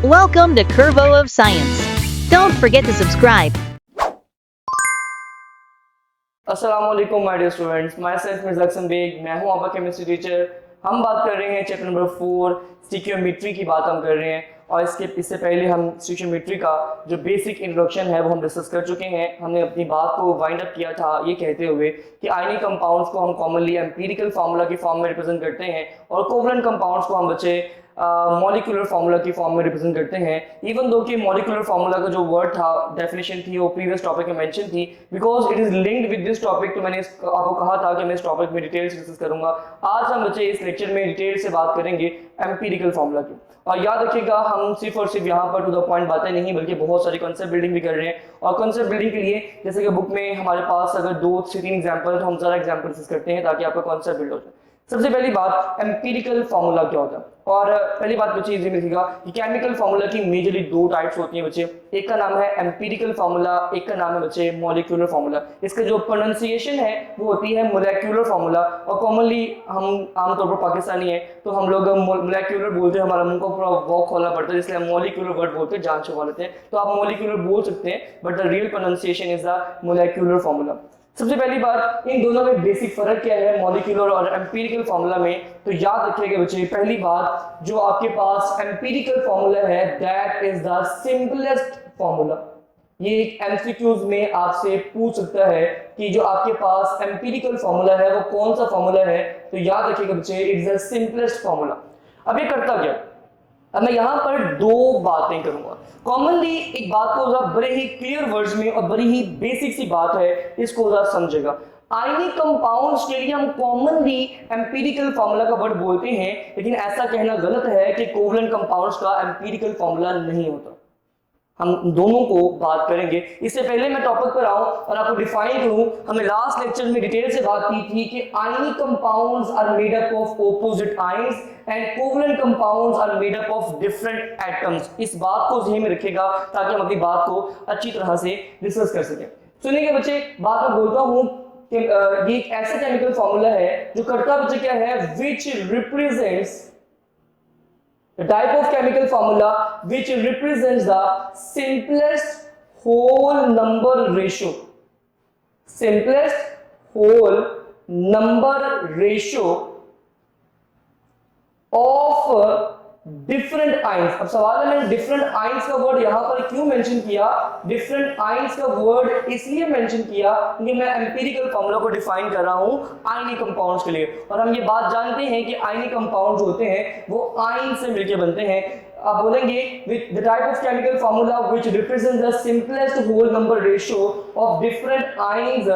Welcome to Curvo of Science. Don't forget to subscribe. अस्सलाम वालेकुम my dear students, myself Mirza Ahsan Baig, मैं हूं आपका केमिस्ट्री टीचर। हम बात कर रहे हैं चैप्टर नंबर 4 स्टिकियोमेट्री की बात हम कर रहे हैं। और इससे पहले हम स्टिकियोमेट्री का जो बेसिक इंट्रोडक्शन है वो हम डिस्कस कर चुके हैं। हमने अपनी बात को वाइंड अप किया था ये कहते हुए कि आयनिक कंपाउंड्स को हम कॉमनली एम्पिरिकल फार्मूला की फॉर्म में रिप्रेजेंट करते हैं और कोवलेंट कंपाउंड्स को हम बच्चे मॉलिक्यूलर फार्मूला की फॉर्म में रिप्रेजेंट करते हैं। इवन दो कि मॉलिक्यूलर फार्मूला का जो वर्ड था, डेफिनेशन थी, वो प्रीवियस टॉपिक में मेंशन थी, because it is linked with this topic. तो मैंने आपको कहा था कि मैं इस टॉपिक में डिटेल से डिस्कस करूंगा। आज हम बच्चे इस लेक्चर में डिटेल से बात करेंगे एम्पिरिकल फार्मूला की। और याद रखिएगा, हम सिर्फ और सिर्फ यहाँ पर टू द पॉइंट बातें नहीं बल्कि बहुत सारी कॉन्सेप्ट बिल्डिंग भी कर रहे हैं। और कॉन्सेप्ट बिल्डिंग के लिए जैसे कि बुक में हमारे पास अगर 2 से 3 एग्जाम्पल, तो हम सारा एग्जाम्पल डिस्कस करते हैं ताकि आपका कॉन्सेप्ट बिल्ड हो जाए। सबसे पहली बात, एम्पिरिकल फार्मूला क्या होता है। और पहली बात बच्चे इजी में लिखिएगा कि केमिकल फार्मूला की मेजरली 2 टाइप्स होती हैं बच्चे। एक का नाम है एम्पिरिकल फार्मूला, एक का नाम है बच्चे मॉलिक्यूलर फार्मूला। इसका जो प्रोनाउंसिएशन है वो होती है मोलेक्यूलर फार्मूला। और कॉमनली हम आमतौर पर पाकिस्तानी है तो हम लोग मोलेक्यूलर बोलते हैं, हमारा मुंह को पूरा वॉक खोलना पड़ता है, इसलिए हम मॉलिक्यूलर वर्ड बोलते हैं, जान छुपा लेते हैं। तो आप मॉलिक्यूलर बोल सकते हैं but the real pronunciation is the molecular formula. सबसे पहली बात, इन दोनों में बेसिक फर्क क्या है मॉलिक्यूलर और एम्पिरिकल फार्मूला में। तो याद रखिएगा बच्चे, पहली बात, जो आपके पास एम्पिरिकल फार्मूला है that is the simplest formula. ये एक एमसीक्यूज में आपसे पूछ सकता है कि जो आपके पास एम्पिरिकल फार्मूला है वो कौन सा फार्मूला है। तो याद रखिएगा बच्चे, it is the simplest formula. अब ये करता क्या, अब मैं यहाँ पर 2 बातें करूंगा। कॉमनली एक बात को जरा बड़े ही क्लियर वर्ड्स में और बड़ी ही बेसिक सी बात है, इसको जरा समझेगा। आयनिक कंपाउंड्स के लिए हम कॉमनली एम्पिरिकल फार्मूला का वर्ड बोलते हैं, लेकिन ऐसा कहना गलत है कि कोवलेंट कंपाउंड्स का एम्पिरिकल फार्मूला नहीं होता। हम दोनों को बात करेंगे। इससे पहले मैं टॉपिक पर आऊं और आपको डिफाइन करूं, हमने लास्ट लेक्चर में डिटेल से बात की थी कि ionic compounds are made up of opposite ions and covalent compounds are made up of different atoms. इस बात को ध्यान में रखिएगा ताकि हम अपनी बात को अच्छी तरह से डिस्कस कर सकें। सुनिए बच्चे, बात मैं बोलता हूं कि ये एक ऐसा केमिकल फार्मूला है जो करता बच्चे क्या है, विच represents the type of chemical formula which represents the simplest whole number ratio, simplest whole number ratio of different ions. अब सवाल है, मैंने डिफरेंट आयंस का वर्ड यहां पर क्यों मेंशन किया। डिफरेंट आयंस का वर्ड इसलिए मेंशन किया क्योंकि मैं एम्पिरिकल फार्मूला को डिफाइन कर रहा हूं आयनिक कंपाउंड्स के लिए। और हम ये बात जानते हैं कि आयनिक कंपाउंड जो होते हैं वो आयन से मिलकर बनते हैं। आप बोलेंगे with the type of chemical formula which represents the simplest whole number ratio of different ions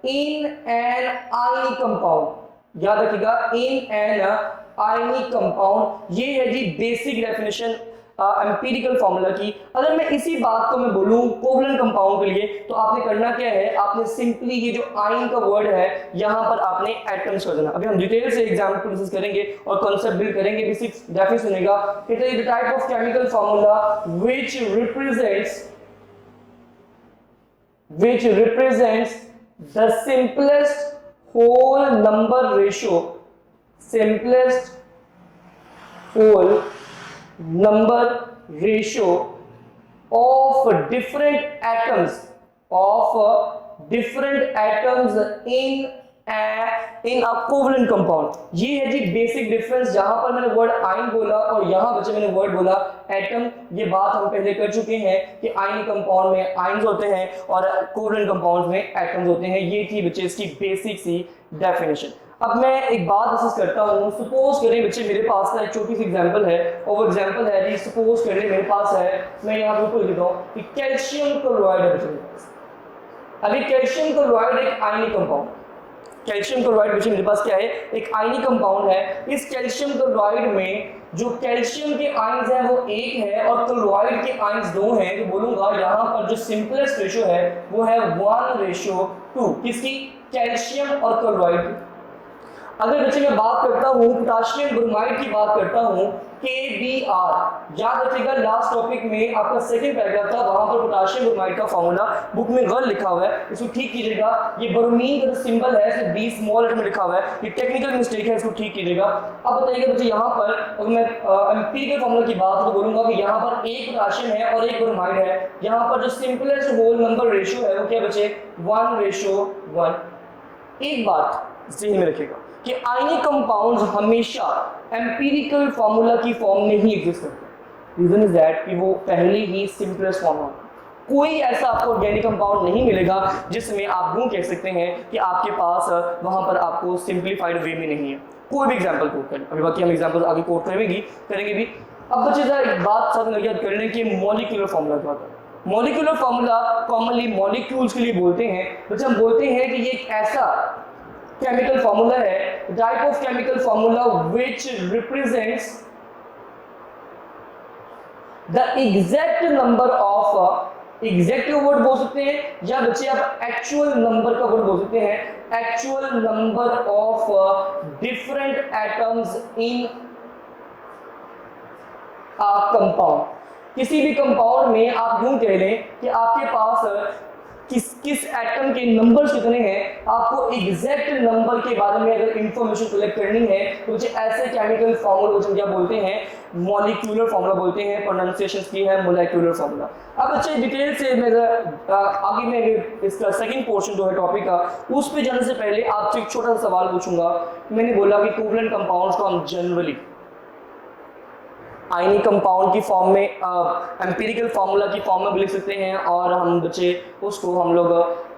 in an ionic compound. याद रखिएगा, इन एन आयनिक कंपाउंड। ये है जी बेसिक डेफिनेशन एम्पिरिकल फार्मूला की। अगर मैं इसी बात को मैं बोलूं कोवलेंट कंपाउंड के लिए, तो आपने करना क्या है, आपने सिंपली ये जो आयन का वर्ड है यहां पर आपने एटम्स कर देना। अभी हम डिटेल से एग्जांपल डिस्कस करेंगे और कांसेप्ट बिल्ड करेंगे। बेसिक डेफिनेशन सुनेगा, it is the type of chemical formula which represents the simplest whole number ratio, simplest whole number ratio of different atoms in a covalent compound। ये है जी basic difference. जहां पर मैंने word ion बोला और यहां बच्चे मैंने वर्ड बोला एटम। ये बात हम पहले कर चुके हैं कि आयनिक कंपाउंड में आयन्स होते हैं और कोवलेंट कंपाउंड्स में एटम्स होते हैं। ये थी बच्चे इसकी बेसिक सी डेफिनेशन। अब मैं एक बात डिस्कस करता हूँ। सपोज करें बच्चे मेरे पास ना एक छोटी सी एग्जांपल है और वो एग्जांपल है जी, सपोज करें मेरे पास है, मैं यहाँ बिल्कुल लिखता हूँ कि कैल्शियम क्लोराइड है बच्चे। अभी कैल्शियम क्लोराइड एक आयनिक कंपाउंड, कैल्शियम क्लोराइड बच्चे मेरे पास क्या है, एक आयनिक कंपाउंड है। इस कैल्शियम क्लोराइड में जो कैल्शियम के आयंस हैं वो 1 है और क्लोराइड के आयंस 2 हैं। तो बोलूंगा यहाँ पर जो सिंपलेस्ट रेशियो है वो है 1:2। किसकी, कैल्शियम और क्लोराइड की। अगर बच्चे मैं बात करता हूँ पोटाशियम ब्रोमाइड की बात करता हूँ KBr, याद रखिएगा लास्ट टॉपिक में आपका सेकंड पैराग्राफ था, वहां पर पोटाशियम ब्रोमाइड का फॉर्मूला बुक में गलत लिखा हुआ है, इसको ठीक कीजिएगा। ये ब्रोमीन का सिंबल है सिर्फ 20 स्मॉल लेटर में लिखा हुआ है, ये टेक्निकल मिस्टेक है, इसको ठीक कीजिएगा। अब बताइएगा बच्चे यहाँ पर अगर मैं एम्पिरिकल फॉर्मूला की बात तो बोलूंगा कि यहाँ पर एक पोटाशियम है और एक ब्रोमाइड है, यहाँ पर जो सिंपलेस्ट होल नंबर रेशियो है वो क्या बचे 1:1। एक बात ध्यान में रखिएगा कि आयनिक कंपाउंड्स हमेशा एम्पिरिकल फार्मूला की फॉर्म में ही एग्जिस्ट करते हैं। रीजन इज दैट कि वो पहले ही सिंपलेस्ट फॉर्म होता है। कोई ऐसा आपको ऑर्गेनिक कंपाउंड नहीं मिलेगा जिसमें आप यूं कह सकते हैं कि आपके पास वहां पर आपको सिंपलीफाइड वे में नहीं है। कोई भी एग्जांपल कोट करें, अभी बाकी हम एग्जांपल आगे कोट करेंगे भी। अब बच्चे जरा एक बात साथ में याद कर लें कि मॉलिक्यूलर फार्मूला क्या होता है। मॉलिक्यूलर फार्मूला कॉमनली मॉलिक्यूल्स के लिए बोलते हैं। बच्चे हम बोलते हैं कि ये एक ऐसा केमिकल फॉर्मूला है, type of chemical formula which represents the exact number of, exact word बोल सकते हैं या बच्चे आप एक्चुअल नंबर का वर्ड बोल सकते हैं, actual number of different atoms in a compound. किसी भी कंपाउंड में आप यूं कह लें कि आपके पास किस एटम के नंबर्स कितने हैं, आपको एग्जैक्ट नंबर के बारे में अगर इंफॉर्मेशन कलेक्ट करनी है तो मुझे ऐसे केमिकल फॉर्मूला को क्या बोलते हैं, मॉलिक्यूलर फॉर्मूला बोलते हैं। प्रोनाउंसिएशन की है मोलेक्युलर फॉर्मूला। अब अच्छे डिटेल से मैं आगे मैं इसका सेकंड पोर्शन जो है टॉपिक का उस पे जाने से पहले आपसे एक छोटा सा सवाल पूछूंगा। मैंने बोला कि कोवलेंट कंपाउंड्स को हम जनरली आयनिक कंपाउंड की फॉर्म में एम्पिरिकल फार्मूला की फॉर्म में भी लिख सकते हैं और हम बच्चे उसको हम लोग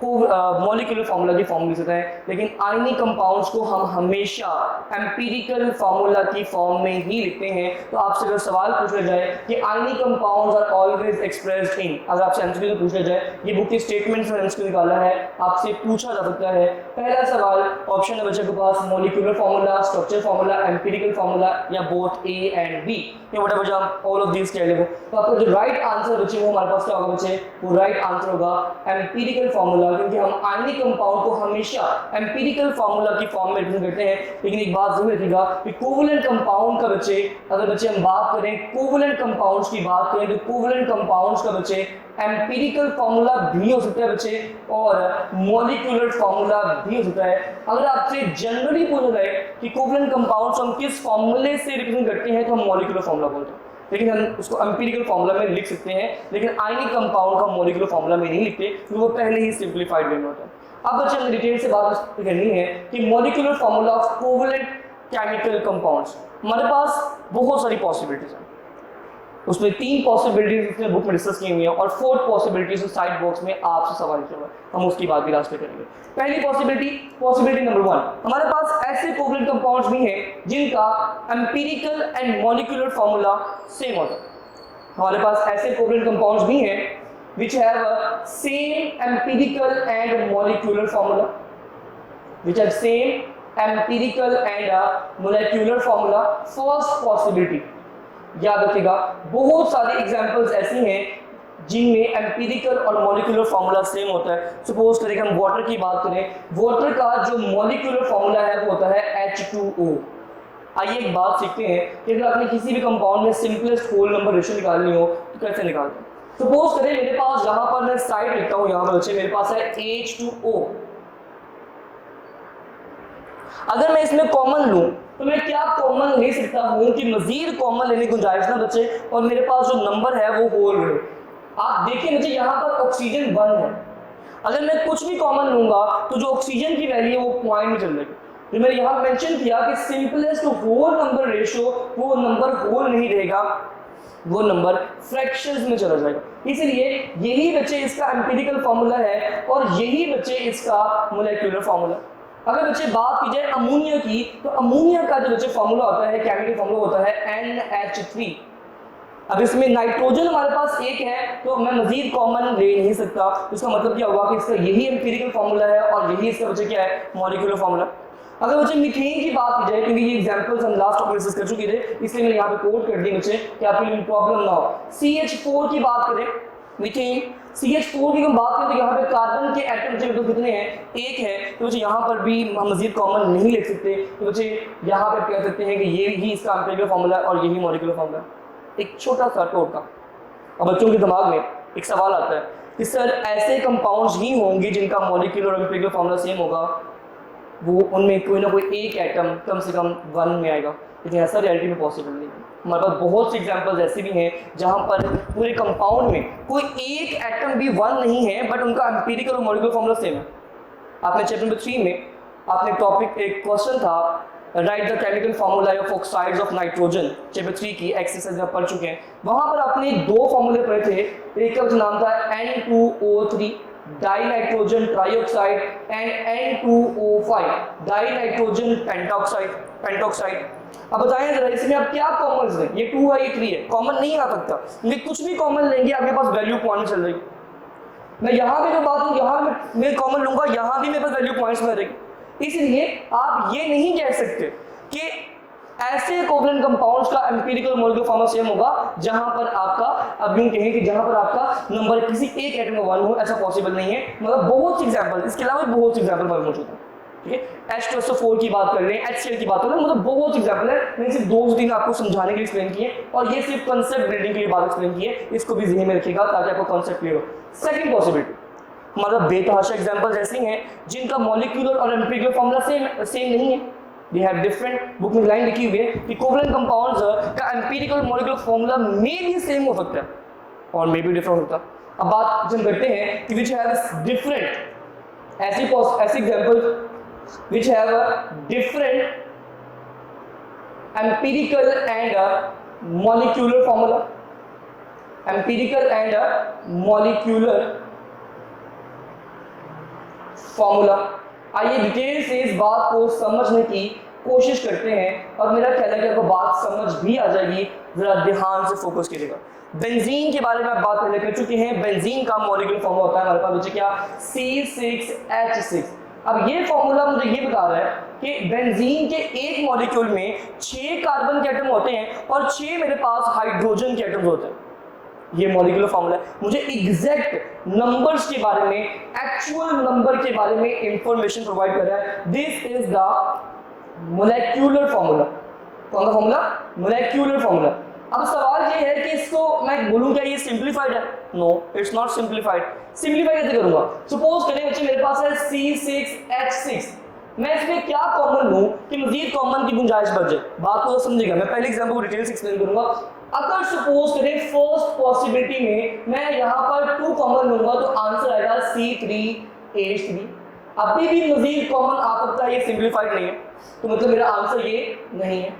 मॉलिक्यूलर फार्मूला की फॉर्म में लिख सकते हैं, लेकिन आयनिक कंपाउंड्स को हम हमेशा एम्पिरिकल फार्मूला की फॉर्म में ही लिखते हैं। तो आपसे अगर सवाल पूछा जाए कि ionic compounds are always expressed in, अगर आपसे एमसीक्यू पूछा जाए, ये बुक के स्टेटमेंट से एमसीक्यू निकाला है, आपसे पूछा जा सकता है। पहला सवाल ऑप्शन है बच्चे के पास molecular formula, structure formula, empirical formula या both A and B, whatever जो आप ऑल ऑफ दिस कह ले। तो आपका जो राइट आंसर बच्चे वो हमारे पास क्या होगा बच्चे, वो राइट आंसर होगा एम्पिरिकल फार्मूला, क्योंकि हम आयनिक कंपाउंड को हमेशा एम्पिरिकल फार्मूला की फॉर्म में रिप्रेजेंट करते हैं। लेकिन एक बात जरूर रखिएगा कि कोवलेंट कंपाउंड का बच्चे, अगर बच्चे हम बात करें कोवलेंट कंपाउंड्स की बात करें तो कोवलेंट कंपाउंड्स का बच्चे एम्पिरिकल फार्मूला भी हो सकता है बच्चे और मॉलिक्यूलर फार्मूला भी हो सकता है। अगर आपसे जनरली पूछा जाए कि कोवलेंट कंपाउंड्स हम किस फार्मूले से रिप्रेजेंट करते हैं तो हम मॉलिक्यूलर फार्मूला बोलते हैं, लेकिन हम उसको एम्पिरिकल फार्मूला में लिख सकते हैं। लेकिन आयनिक कंपाउंड का मॉलिक्यूलर फार्मूला में नहीं लिखते क्योंकि वो पहले ही सिंपलीफाइड वे में होता है। अब बच्चे हमें डिटेल से बात करनी है कि molecular formula of covalent chemical compounds, हमारे पास बहुत सारी पॉसिबिलिटीज हैं। उसमें 3 पॉसिबिलिटीज इसमें बुक में डिस्कस की हुई है और 4th पॉसिबिलिटीज साइड बॉक्स में आपसे सवाल किया हुआ है, हम उसकी बात भी लास्ट में करेंगे। पहली पॉसिबिलिटी नंबर 1, हमारे पास ऐसे कोवलेंट कंपाउंड्स भी हैं जिनका empirical and molecular formula same होता है। हमारे पास ऐसे कोवलेंट कंपाउंड्स भी हैं which have a same empirical and molecular formula, which have same empirical and molecular formula. First possibility, याद रखिएगा बहुत सारे एग्जांपल्स ऐसी हैं जिनमें एम्पिरिकल और मॉलिक्यूलर फार्मूला सेम होता है। सपोज करें हम वाटर की बात करें, वाटर का जो मॉलिक्यूलर फार्मूला है वो होता है H2O। आइए एक बात सीखते हैं कि अगर आपने किसी भी कंपाउंड में सिंपलेस्ट होल नंबर रेशियो निकालनी हो तो कैसे निकालते हैं। सपोज करें मेरे पास यहाँ पर मैं साइड लिखता हूँ, यहाँ पर बच्चे मेरे पास है H2O। अगर मैं इसमें कॉमन लूं तो मैं क्या कॉमन ले सकता हूं कि मजीद कॉमन लेने की गुंजाइश ना बचे और मेरे पास जो नंबर है वो होल रहे। आप देखिए मुझे यहाँ पर ऑक्सीजन 1 है, अगर मैं कुछ भी कॉमन लूंगा तो जो ऑक्सीजन की वैल्यू है वो पॉइंट में चल जाएगी। तो मैंने यहाँ मेंशन किया कि सिंपलेस्ट होल नंबर रेशियो वो नंबर होल नहीं रहेगा, वो नंबर फ्रैक्शंस में चला जाएगा। इसलिए यही बच्चे इसका एम्पिरिकल फार्मूला है और यही बच्चे इसका मोलेक्युलर फार्मूला। अगर बच्चे बात की जाए अमोनिया की तो अमोनिया का जो बच्चे फार्मूला होता है, केमिकल फार्मूला होता है NH3। अब इसमें नाइट्रोजन हमारे पास एक है तो मैं मजीद कॉमन ले नहीं सकता, इसका मतलब क्या होगा कि इसका यही एम्पिरिकल फार्मूला है और यही इसका बच्चे क्या है, मॉलिक्यूलर फार्मूला। अगर बच्चे मीथेन की बात की जाए, क्योंकि ये एग्जांपल्स हम लास्ट टॉपिक डिस्कस कर चुके थे इसलिए मैंने यहाँ पे कोड कर दी बच्चे कि आपके लिए प्रॉब्लम ना हो। CH4 की बात करें, मीथेन CH4 की हम बात करें तो यहाँ पे कार्बन के एटम जो कितने हैं, एक है, तो बच्चे यहाँ पर भी हम मजीद कॉमन नहीं लिख सकते, तो बच्चे यहाँ पे कह सकते हैं कि ये ही इसका एम्पिरिकल फार्मूला है और यही मॉलिक्यूलर फार्मूला है। एक छोटा सा टोटका। अब बच्चों के दिमाग में एक सवाल आता है कि सर ऐसे कंपाउंड्स ही होंगे जिनका मॉलिक्यूलर और एम्पिरिकल फार्मूला सेम होगा, वो उनमें कोई ना कोई एक एटम कम से कम 1 में आएगा, लेकिन ऐसा रियलिटी में पॉसिबल नहीं है। हमारे पास बहुत से एग्जांपल्स ऐसे भी हैं जहां पर पूरे कंपाउंड में कोई एक एटम भी 1 नहीं है बट उनका एम्पिरिकल और मॉलिक्यूलर फार्मूला सेम है। आपने चैप्टर नंबर 3 में आपने टॉपिक एक क्वेश्चन था right the chemical formula of oxides of nitrogen, chapter 3 की एक्सरसाइज में पढ़ चुके हैं। वहां पर आपने 2 फार्मूले पढ़े थे, एक का नाम था N2O3 dinitrogen trioxide and N2O5 dinitrogen pentoxide. अब बताएं जरा इसमें अब क्या कॉमन है, ये 2 है ये 3 है, कॉमन नहीं आ सकता, ये कुछ भी कॉमन लेंगे आपके पास वैल्यू पॉइंट चल रही। मैं यहाँ भी जो बात हूँ यहाँ मैं कॉमन लूंगा, यहाँ भी मेरे पास वैल्यू पॉइंट्स में रहेगी। इसलिए आप ये नहीं कह सकते कि ऐसे कोवलेंट कंपाउंड्स का एम्पिरिकल मॉलिक्यूलर फार्मूला सेम होगा जहां पर आपका, अब यूं कहें कि जहां पर आपका नंबर किसी एक एटम का 1 हो, ऐसा पॉसिबल नहीं है। मतलब बहुत से एग्जांपल, इसके अलावा बहुत से एग्जांपल मौजूद हैं। ठीक है, H2SO4 की बात कर रहे हैं, HCl की बात कर रहे हैं, मतलब बहुत एग्जांपल है। मैंने सिर्फ 2-3 आपको समझाने के लिए एक्सप्लेन किए और ये सिर्फ कांसेप्ट बिल्डिंग के लिए बात एक्सप्लेन की है, इसको भी ज़हन में रखिएगा ताकि आपको कांसेप्ट क्लियर हो। सेकंड पॉसिबिलिटी, हमारा बेतहाशा एग्जांपल्स ऐसे हैं जिनका मॉलिक्यूलर और एम्पिरिकल फार्मूला सेम नहीं है, दे हैव डिफरेंट। बुक में लाइन लिखी हुई है कि कोवलेंट कंपाउंड्स का एम्पिरिकल मॉलिक्यूलर फार्मूला मे भी सेम हो सकता है और मे भी डिफरेंट होता है। अब बात हम करते हैं कि विच हैव डिफरेंट, ऐसे examples which have a different empirical and a molecular formula, empirical and a molecular formula। आइए डिटेल से इस बात को समझने की कोशिश करते हैं और मेरा ख्याल है कि आपको बात समझ भी आ जाएगी, जरा ध्यान से फोकस कीजिएगा। बेंजीन के बारे में आप बात पहले कर चुके हैं, बेंजीन का मॉलिक्यूलर फॉर्मूला होता है हमारे पास बच्चे क्या, C6H6। अब ये फॉर्मूला मुझे ये बता रहा है कि बेंजीन के एक मॉलिक्यूल में 6 कार्बन के एटम होते हैं और 6 मेरे पास हाइड्रोजन के एटम्स होते हैं। ये मॉलिक्यूलर फॉर्मूला है, मुझे एग्जैक्ट नंबर्स के बारे में, एक्चुअल नंबर के बारे में इंफॉर्मेशन प्रोवाइड कर रहा है। This is the molecular formula. कौन सा फॉर्मूला? Molecular formula. अब सवाल ये है कि इसको मैं बोलूं क्या ये सिंप्लीफाइड है? No, it's not simplified. Simplify कैसे करूंगा? सपोज करें बच्चे मेरे पास है C6H6, मैं इसमें क्या कॉमन लूं कि मजीद कॉमन की गुंजाइश बढ़ जाए। बात को समझिएगा, मैं पहले एग्जांपल को डिटेल से एक्सप्लेन करूंगा। अगर सपोज करें फर्स्ट पॉसिबिलिटी में मैं यहाँ पर 2 कॉमन लूंगा तो आंसर आएगा C3H3। अभी भी मजीद कॉमन आ सकता है, ये सिंप्लीफाइड नहीं है, तो मतलब मेरा आंसर ये नहीं है।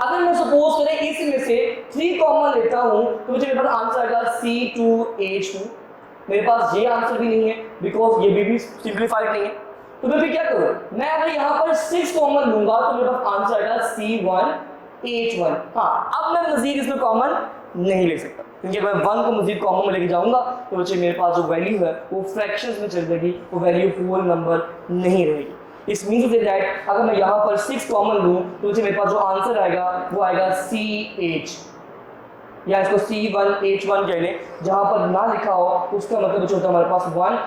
अगर मैं सपोज करें इसमें से 3 कॉमन लेता हूं तो मुझे मेरे पास आंसर आएगा C2H2। मेरे पास ये आंसर भी नहीं है बिकॉज ये भी सिंप्लीफाइड नहीं है, तो मैं फिर क्या करूं? मैं अगर यहाँ पर 6 कॉमन लूंगा तो मेरे पास आंसर आएगा C1H1। हाँ, अब मैं मजीद इसमें कॉमन नहीं ले सकता क्योंकि मैं 1 को मजीद कॉमन में लेके जाऊंगा तो बच्चे मेरे पास जो वैल्यू है वो फ्रैक्शंस में चल जाएगी, वो वैल्यू होल नंबर नहीं रहेगी। इस मीन्स दैट अगर मैं यहाँ पर 6 कॉमन लूँ तो मुझे मेरे पास जो आंसर आएगा वो आएगा CH, या इसको C1H1 कह लें, जहाँ पर ना लिखा हो उसका मतलब होता है हमारे पास 1।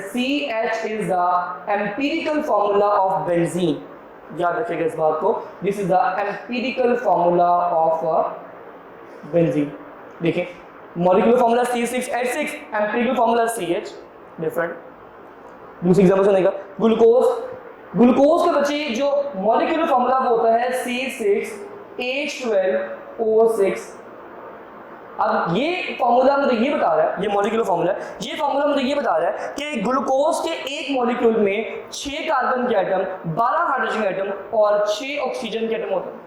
CH is the empirical formula of benzene, याद रखिएगा इस बात को, this is the empirical formula of benzene. देखिए molecular formula C6H6, empirical formula CH, different. दूसरी एग्जांपल सुनेगा, ग्लूकोज का बच्चे जो मॉलिक्यूलर फार्मूला वो होता है C6H12O6। अब ये फार्मूला मुझे ये बता रहा है, ये मॉलिक्यूलर फार्मूला है, ये फार्मूला मुझे ये बता रहा है कि ग्लूकोज के एक मॉलिक्यूल में 6 कार्बन के एटम, 12 हाइड्रोजन के एटम और 6 ऑक्सीजन के एटम होते हैं।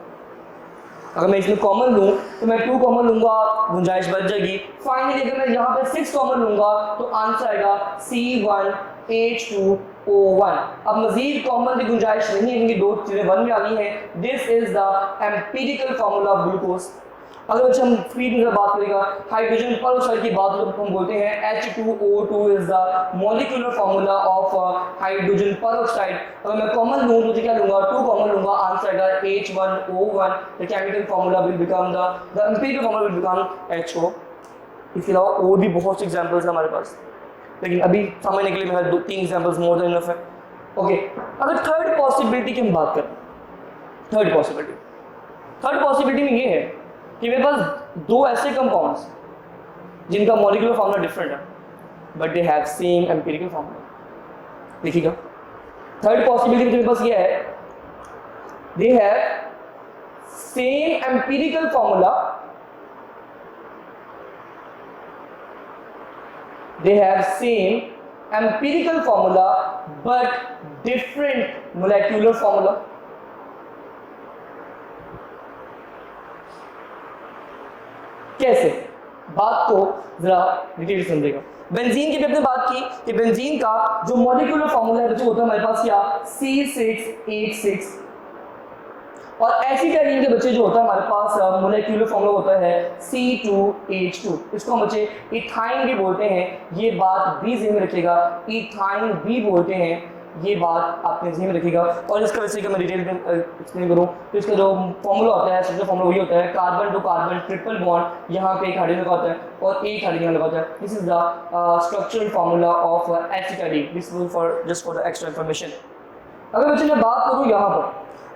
अगर मैं इसमें कॉमन लूं तो मैं 2 कॉमन लूंगा, गुंजाइश बच जाएगी। फाइनली अगर मैं यहाँ पे 6 कॉमन लूंगा तो आंसर आएगा C1H2O1। अब मजीद कॉमन की गुंजाइश नहीं है क्योंकि 2 चीजें 1 में आ गई हैं। This is the empirical formula of glucose. अगर बच्चे हम स्पीड में बात करेगा, हाइड्रोजन परऑक्साइड की बात जब हम बोलते हैं H2O2 is the molecular formula of hydrogen peroxide. अगर मैं कॉमन लूं तो क्या लूंगा? 2 कॉमन लूंगा, आंसर आएगा H1O1। The chemical formula will become the empirical formula will become HO। इसके अलावा और भी बहुत से एग्जांपल्स हैं हमारे पास। लेकिन अभी समझने के लिए मेरे 2-3 एग्जांपल्स मोर देन इनफ है। ओके, अगर थर्ड पॉसिबिलिटी की हम बात करें, थर्ड पॉसिबिलिटी में ये है कि मेरे पास दो ऐसे कंपाउंड्स जिनका मॉलिक्यूलर फॉर्मूला डिफरेंट है but they have same empirical formula. देखिएगा, थर्ड पॉसिबिलिटी मेरे पास ये है, they have same empirical formula, they have same empirical formula but different molecular formula। कैसे? बात को जरा डिटेल समझेगा। बेंजीन की भी हमने बात की कि बेंजीन का जो मॉलिक्यूलर फॉर्मूला है वो होता है हमारे पास क्या, C6H6, और एसिटाइलिन के बच्चे जो होता है हमारे पास मोलेक्यूलर फॉर्मूला होता है C2H2। इसको हम बच्चे इथाइन भी बोलते हैं, ये बात भी ध्यान में रखिएगा, इथाइन भी बोलते हैं, ये बात आपने ध्यान में रखिएगा। और इसका वैसे कि मैं डिटेल में एक्सप्लेन करूँ तो इसका जो फॉर्मूला होता है, सबसे फॉर्मूला वही होता है, carbon to carbon triple bond, यहाँ पे एक हाइड्रोजन लगा होता है और एक हाइड्रोजन लगा होता है। This is the structural formula of acetylene. This is for just for the extra information. अगर बच्चे मैं बात करूँ यहाँ पर,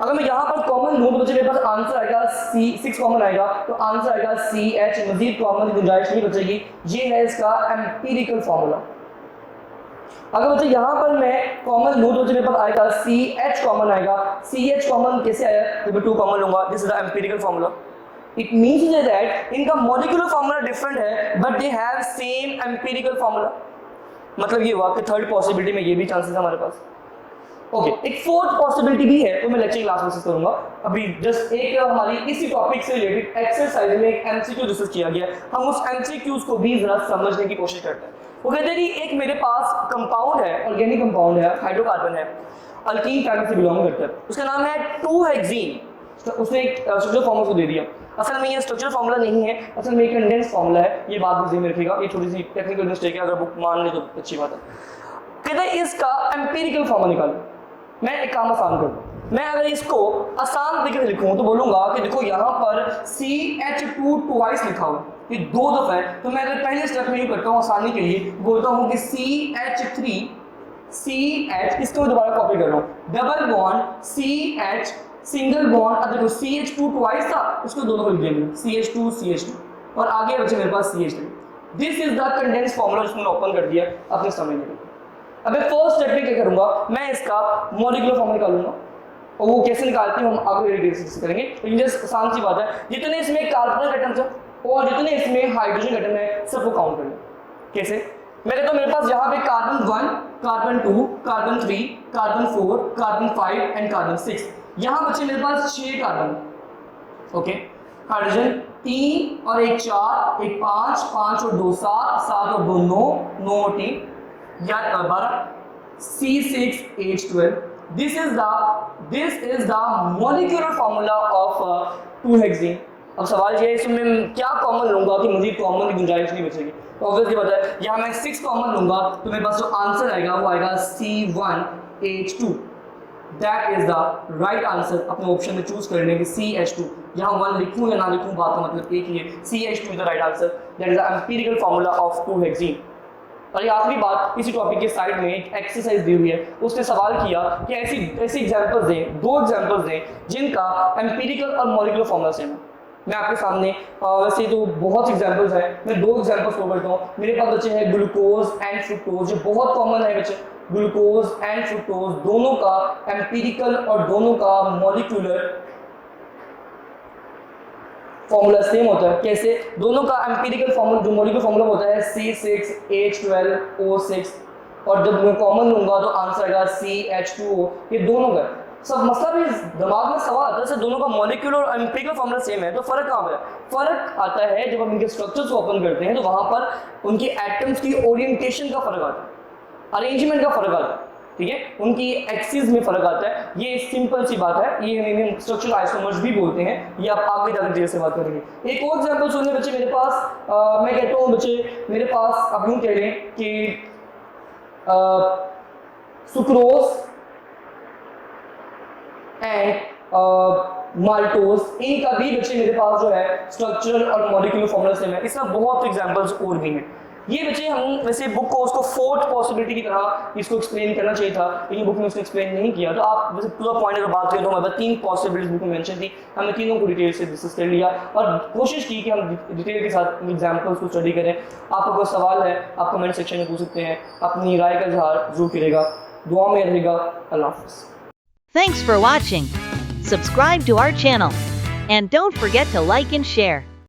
अगर मैं यहाँ पर कॉमन लूँ तो बच्चे मेरे पास आंसर आएगा C6 कॉमन आएगा, तो आंसर आएगा CH, मजीद कॉमन की गुंजाइश नहीं बचेगी। ये है इसका एम्पिरिकल फॉर्मूला। अगर बच्चे यहाँ पर मैं कॉमन लूँ तो मेरे पास आएगा CH कॉमन आएगा। CH कॉमन कैसे आया, तो मैं 2 कॉमन लूंगा, this is the empirical formula. It means that इनका मॉलिक्यूलर फॉर्मूला डिफरेंट है but they have same empirical formula. मतलब ये हुआ कि थर्ड पॉसिबिलिटी में ये भी चांसेस है हमारे पास। ओके, एक फोर्थ पॉसिबिलिटी भी है, तो मैं लेक्चर क्लास में डिस्कस करूंगा। अभी जस्ट एक हमारी इसी टॉपिक से रिलेटेड एक्सरसाइज में एक एमसीक्यू डिस्कस किया गया, हम उस एमसीक्यूज को भी जरा समझने की कोशिश करते हैं। वो कहते हैं कि एक मेरे पास कंपाउंड है, ऑर्गेनिक कंपाउंड है, हाइड्रोकार्बन है, अल्कीन फैमिली से बिलोंग करता है, उसका नाम है 2-हेक्सीन। उसने एक स्ट्रक्चरल फॉर्मूला को दे दिया। असल में ये स्ट्रक्चरल फॉर्मूला नहीं है, असल में कंडेंस फॉर्मूला है, ये बात भी ध्यान में रखिएगा। ये थोड़ी सी टेक्निकल मिस्टेक है, अगर बुक मान ले तो अच्छी बात है। कहते हैं इसका एम्पिरिकल फॉर्मूला निकालो। मैं एक काम आसान कर दूं, मैं अगर इसको आसान तरीके से लिखूं तो बोलूंगा कि देखो यहाँ पर CH2 ट्वाइस लिखा हुआ, ये 2 दफा है, तो मैं अगर पहले स्टेप में यूं करता हूँ आसानी के लिए, बोलता हूँ कि CH3 CH, इसको दोबारा कॉपी कर रहा हूँ, double bond CH single bond, अब देखो CH2 ट्वाइस था, उसको 2 दफा लिख दिया CH2 और आगे बचे मेरे पास CH3। This is the condense formula, जिसको मैंने ओपन कर दिया अपने समझने के लिए। अब मैं फर्स्ट स्टेप में क्या करूंगा, मैं इसका मॉलिक्यूलर फॉर्मूला निकालूंगा, और वो कैसे निकालते हैं हम आगे डिटेल से करेंगे। लेकिन जस्ट आसान सी बात है, जितने इसमें कार्बन एटम्स है और जितने इसमें हाइड्रोजन एटम है सबको काउंट कर लो। कैसे? मैं कहता हूं मेरे पास यहाँ पे carbon 1, carbon 2, carbon 3, carbon 4, carbon 5 and carbon 6। यहाँ बचे मेरे पास 6 कार्बन। ओके, हाइड्रोजन 3 और 1 4, 1 5, 5 और 2 7, 7 और 2 9, 9 और 3 12, C6H12। This is the molecular formula of 2-हेक्सीन। अब सवाल ये है इसमें क्या कॉमन लूंगा कि मजीद कॉमन की गुंजाइश नहीं बचेगी। तो ऑब्वियसली पता है, यहाँ मैं 6 कॉमन लूंगा तो मेरे पास जो आंसर आएगा वो आएगा C1H2। That is the right answer. अपने ऑप्शन में चूज करने की CH2, यहाँ 1 लिखूं या ना लिखूं बात का मतलब एक ही है, CH2 is the right answer. That is the empirical formula of 2-हेक्सीन। और ये आखिरी बात, इसी टॉपिक के साइड में एक एक्सरसाइज दी हुई है, उसने सवाल किया कि ऐसी एग्जांपल्स दें, 2 एग्जांपल्स दें जिनका एम्पिरिकल और मॉलिक्यूलर फॉर्मूला सेम है। मैं आपके सामने वैसे तो बहुत एग्जांपल्स हैं, मैं 2 एग्जांपल्स को करता हूँ। मेरे पास बच्चे हैं ग्लूकोज एंड फ्रुक्टोज, जो बहुत कॉमन है बच्चे, ग्लूकोज एंड फ्रुक्टोज, दोनों का एम्पिरिकल और दोनों का मॉलिक्यूलर फॉर्मूला सेम होता है। कैसे? दोनों का एम्पिरिकल फॉर्मूला, जो मॉलिक्यूलर फॉर्मूला होता है C6H12O6, और जब मैं कॉमन लूंगा तो आंसर आएगा CH2O। ये दोनों का सब मसला भी दिमाग में सवाल आता है, दोनों का मॉलिक्यूलर और एम्पिरिकल फॉर्मूला सेम है, तो फर्क कहाँ पर है? फर्क आता है जब हम इनके स्ट्रक्चर्स को ओपन करते हैं तो वहां पर उनके एटम्स की ओरिएंटेशन का फर्क आता है, अरेंजमेंट का फर्क आता है, ठीक है, उनकी एक्सिस में फर्क आता है। ये सिंपल सी बात है, ये इन्हें स्ट्रक्चरल आइसोमर्स भी बोलते हैं, ये आप आगे जाकर देर से बात करेंगे। एक और एग्जांपल सुनिए बच्चे, मेरे पास मैं कहता हूँ बच्चे, मेरे पास आप यूँ कह लें कि सुक्रोज एंड माल्टोज, इनका भी बच्चे मेरे पास जो है स्ट्रक्चरल और मॉलिक्यूलर फॉर्मूला सेम है। इसमें बहुत एग्जांपल्स और भी हैं। ये बच्चे हम वैसे बुक को उसको फोर्थ पॉसिबिलिटी की तरह इसको एक्सप्लेन करना चाहिए था, लेकिन बुक में उसने एक्सप्लेन नहीं किया। तो आप वैसे पूरा पॉइंट अगर बात करें तो हमारे पास 3 पॉसिबिलिटीज बुक में मेंशन थी, हमने तीनों को डिटेल से डिस्कस कर लिया और कोशिश की कि हम डिटेल के साथ एग्जाम्पल्स को स्टडी करें। आपका कोई सवाल है आप कमेंट सेक्शन में पूछ सकते हैं, अपनी राय का इजहार जरूर करेगा। दुआ में रहेगा। अल्लाह हाफ़िज़। Thanks for watching. Subscribe to our channel. And don't forget to like and share.